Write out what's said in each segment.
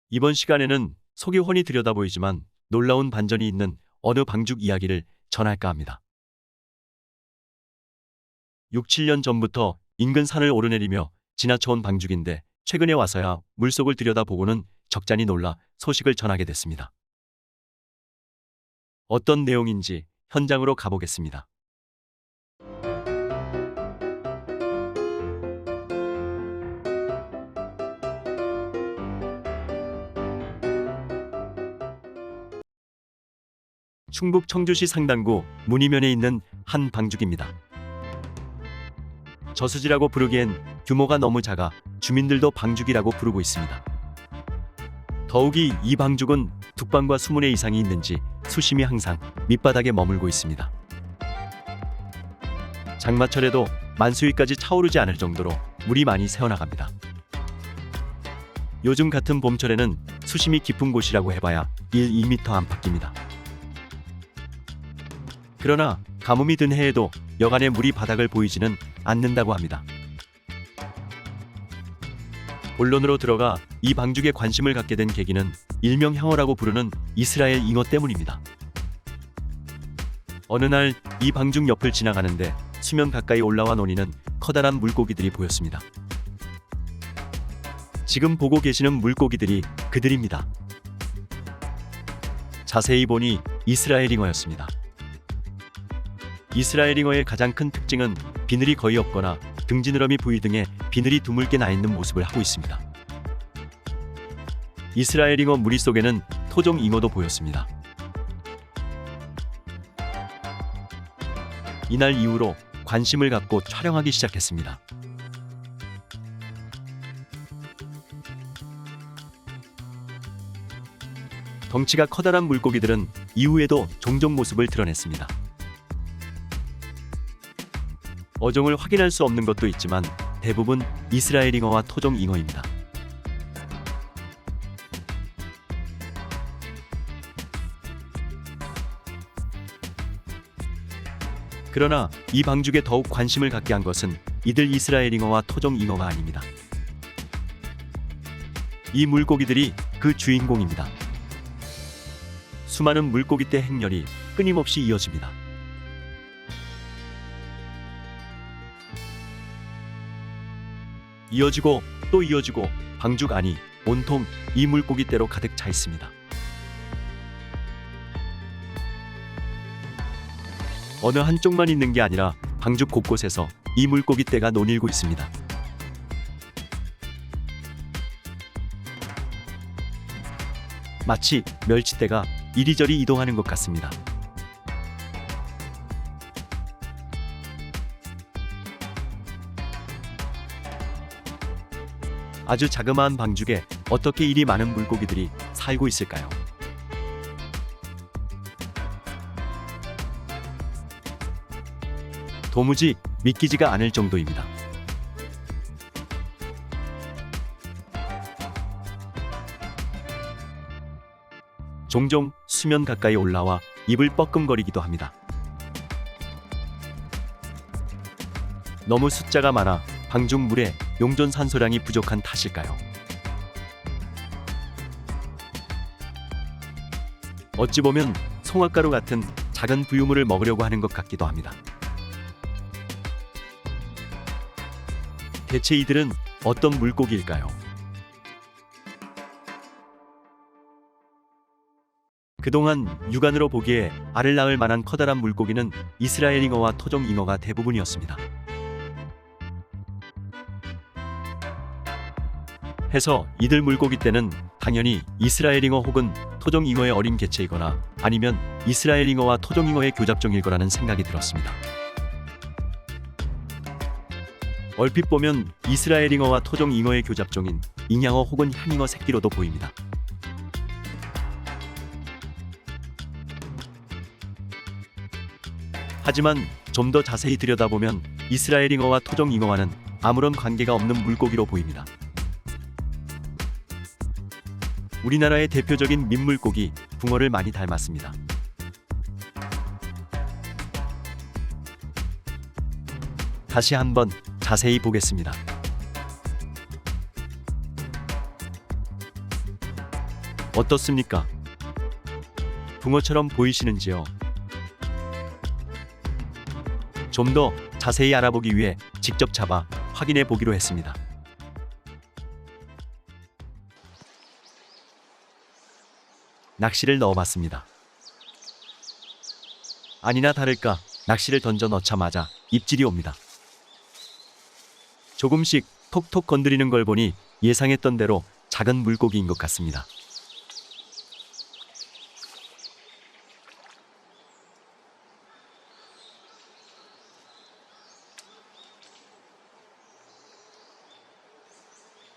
이번 시간에는 속이 훤히 들여다보이지만 놀라운 반전이 있는 어느 방죽 이야기를 전할까 합니다. 6, 7년 전부터 인근 산을 오르내리며 지나쳐온 방죽인데 최근에 와서야 물속을 들여다보고는 적잖이 놀라 소식을 전하게 됐습니다. 어떤 내용인지 현장으로 가보겠습니다. 충북 청주시 상당구 문이면에 있는 한 방죽입니다. 저수지라고 부르기엔 규모가 너무 작아 주민들도 방죽이라고 부르고 있습니다. 더욱이 이 방죽은 둑방과 수문의 이상이 있는지 수심이 항상 밑바닥에 머물고 있습니다. 장마철에도 만수위까지 차오르지 않을 정도로 물이 많이 새어나갑니다. 요즘 같은 봄철에는 수심이 깊은 곳이라고 해봐야 1-2m 안팎입니다. 그러나 가뭄이 든 해에도 여간에 물이 바닥을 보이지는 않는다고 합니다. 본론으로 들어가 이 방죽에 관심을 갖게 된 계기는 일명 향어라고 부르는 이스라엘 잉어 때문입니다. 어느 날 이 방죽 옆을 지나가는데 수면 가까이 올라와 노니는 커다란 물고기들이 보였습니다. 지금 보고 계시는 물고기들이 그들입니다. 자세히 보니 이스라엘 잉어였습니다. 이스라엘 잉어의 가장 큰 특징은 비늘이 거의 없거나 등지느러미 부위 등에 비늘이 드물게 나 있는 모습을 하고 있습니다. 이스라엘 잉어 무리 속에는 토종 잉어도 보였습니다. 이날 이후로 관심을 갖고 촬영하기 시작했습니다. 덩치가 커다란 물고기들은 이후에도 종종 모습을 드러냈습니다. 어종을 확인할 수 없는 것도 있지만 대부분 이스라엘 잉어와 토종 잉어입니다. 그러나 이 방죽에 더욱 관심을 갖게 한 것은 이들 이스라엘 잉어와 토종 잉어가 아닙니다. 이 물고기들이 그 주인공입니다. 수많은 물고기떼 행렬이 끊임없이 이어집니다. 이어지고 또 이어지고 방죽 안이 온통 이 물고기떼로 가득 차 있습니다. 어느 한쪽만 있는 게 아니라 방죽 곳곳에서 이 물고기떼가 논일고 있습니다. 마치 멸치떼가 이리저리 이동하는 것 같습니다. 아주 자그마한 방죽에 어떻게 이리 많은 물고기들이 살고 있을까요? 도무지 믿기지가 않을 정도입니다. 종종 수면 가까이 올라와 입을 뻐끔거리기도 합니다. 너무 숫자가 많아 방죽 물에 용존 산소량이 부족한 탓일까요? 어찌 보면 송화가루 같은 작은 부유물을 먹으려고 하는 것 같기도 합니다. 대체 이들은 어떤 물고기일까요? 그동안 육안으로 보기에 알을 낳을 만한 커다란 물고기는 이스라엘 잉어와 토종 잉어가 대부분이었습니다. 해서 이들 물고기떼는 당연히 이스라엘 잉어 혹은 토종 잉어의 어린 개체이거나 아니면 이스라엘 잉어와 토종 잉어의 교잡종일 거라는 생각이 들었습니다. 얼핏 보면 이스라엘 잉어와 토종 잉어의 교잡종인 잉양어 혹은 향잉어 새끼로도 보입니다. 하지만 좀 더 자세히 들여다보면 이스라엘 잉어와 토종 잉어와는 아무런 관계가 없는 물고기로 보입니다. 우리나라의 대표적인 민물고기 붕어를 많이 닮았습니다. 다시 한번 자세히 보겠습니다. 어떻습니까? 붕어처럼 보이시는지요? 좀 더 자세히 알아보기 위해 직접 잡아 확인해 보기로 했습니다. 낚시를 넣어봤습니다. 아니나 다를까 낚시를 던져 넣자마자 입질이 옵니다. 조금씩 톡톡 건드리는 걸 보니 예상했던 대로 작은 물고기인 것 같습니다.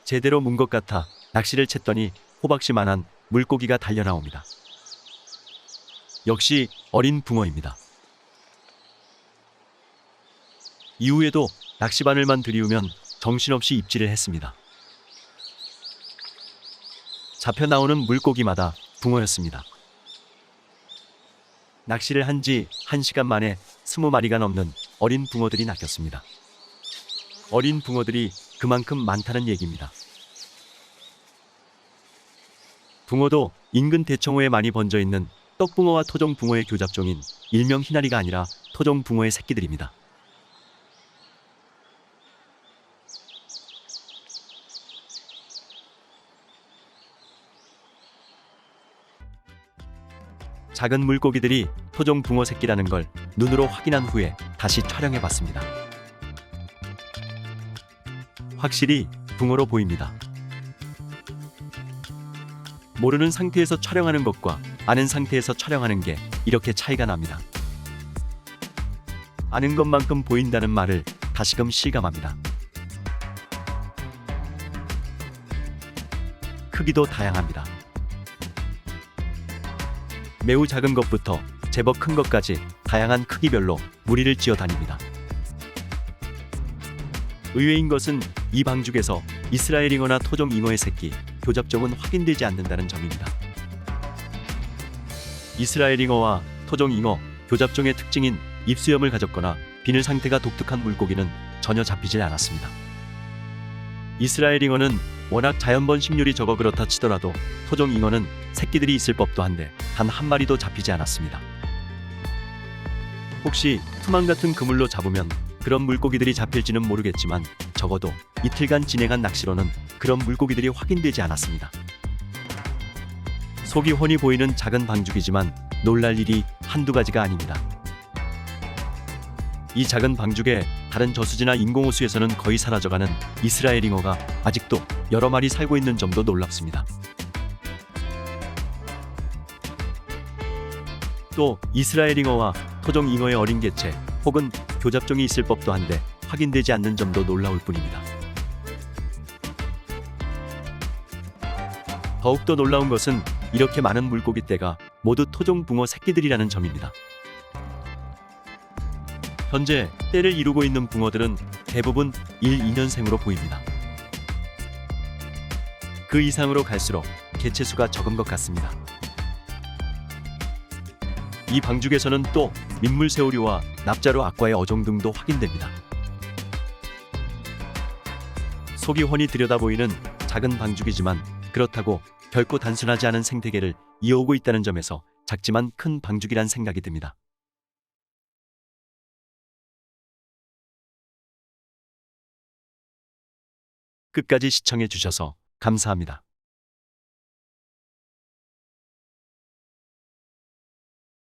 제대로 문 것 같아 낚시를 챘더니 호박씨만한 물고기가 달려나옵니다. 역시 어린 붕어입니다. 이후에도 낚시바늘만 들이우면 정신없이 입질을 했습니다. 잡혀 나오는 물고기마다 붕어였습니다. 낚시를 한 지 1시간 만에 20마리가 넘는 어린 붕어들이 낚였습니다. 어린 붕어들이 그만큼 많다는 얘기입니다. 붕어도 인근 대청호에 많이 번져 있는 떡붕어와 토종붕어의 교잡종인 일명 희나리가 아니라 토종붕어의 새끼들입니다. 작은 물고기들이 토종붕어 새끼라는 걸 눈으로 확인한 후에 다시 촬영해 봤습니다. 확실히 붕어로 보입니다. 모르는 상태에서 촬영하는 것과 아는 상태에서 촬영하는 게 이렇게 차이가 납니다. 아는 것만큼 보인다는 말을 다시금 실감합니다. 크기도 다양합니다. 매우 작은 것부터 제법 큰 것까지 다양한 크기별로 무리를 지어 다닙니다. 의외인 것은 이 방죽에서 이스라엘잉어나 토종잉어의 새끼, 교잡종은 확인되지 않는다는 점입니다. 이스라엘잉어와 토종잉어, 교잡종의 특징인 입수염을 가졌거나 비늘 상태가 독특한 물고기는 전혀 잡히질 않았습니다. 이스라엘잉어는 워낙 자연 번식률이 적어 그렇다 치더라도 토종잉어는 새끼들이 있을 법도 한데 단 한 마리도 잡히지 않았습니다. 혹시 투망 같은 그물로 잡으면 그런 물고기들이 잡힐지는 모르겠지만 적어도 이틀간 진행한 낚시로는 그런 물고기들이 확인되지 않았습니다. 속이 훤히 보이는 작은 방죽이지만 놀랄 일이 한두 가지가 아닙니다. 이 작은 방죽에 다른 저수지나 인공호수에서는 거의 사라져가는 이스라엘잉어가 아직도 여러 마리 살고 있는 점도 놀랍습니다. 또 이스라엘잉어와 토종잉어의 어린 개체 혹은 교잡종이 있을 법도 한데 확인되지 않는 점도 놀라울 뿐입니다. 더욱더 놀라운 것은 이렇게 많은 물고기 떼가 모두 토종붕어 새끼들이라는 점입니다. 현재 떼를 이루고 있는 붕어들은 대부분 1, 2년생으로 보입니다. 그 이상으로 갈수록 개체수가 적은 것 같습니다. 이 방죽에서는 또 민물새우류와 납자루 악과의 어종 등도 확인됩니다. 속이 훤히 들여다보이는 작은 방죽이지만 그렇다고 결코 단순하지 않은 생태계를 이어오고 있다는 점에서 작지만 큰 방죽이란 생각이 듭니다. 끝까지 시청해 주셔서 감사합니다.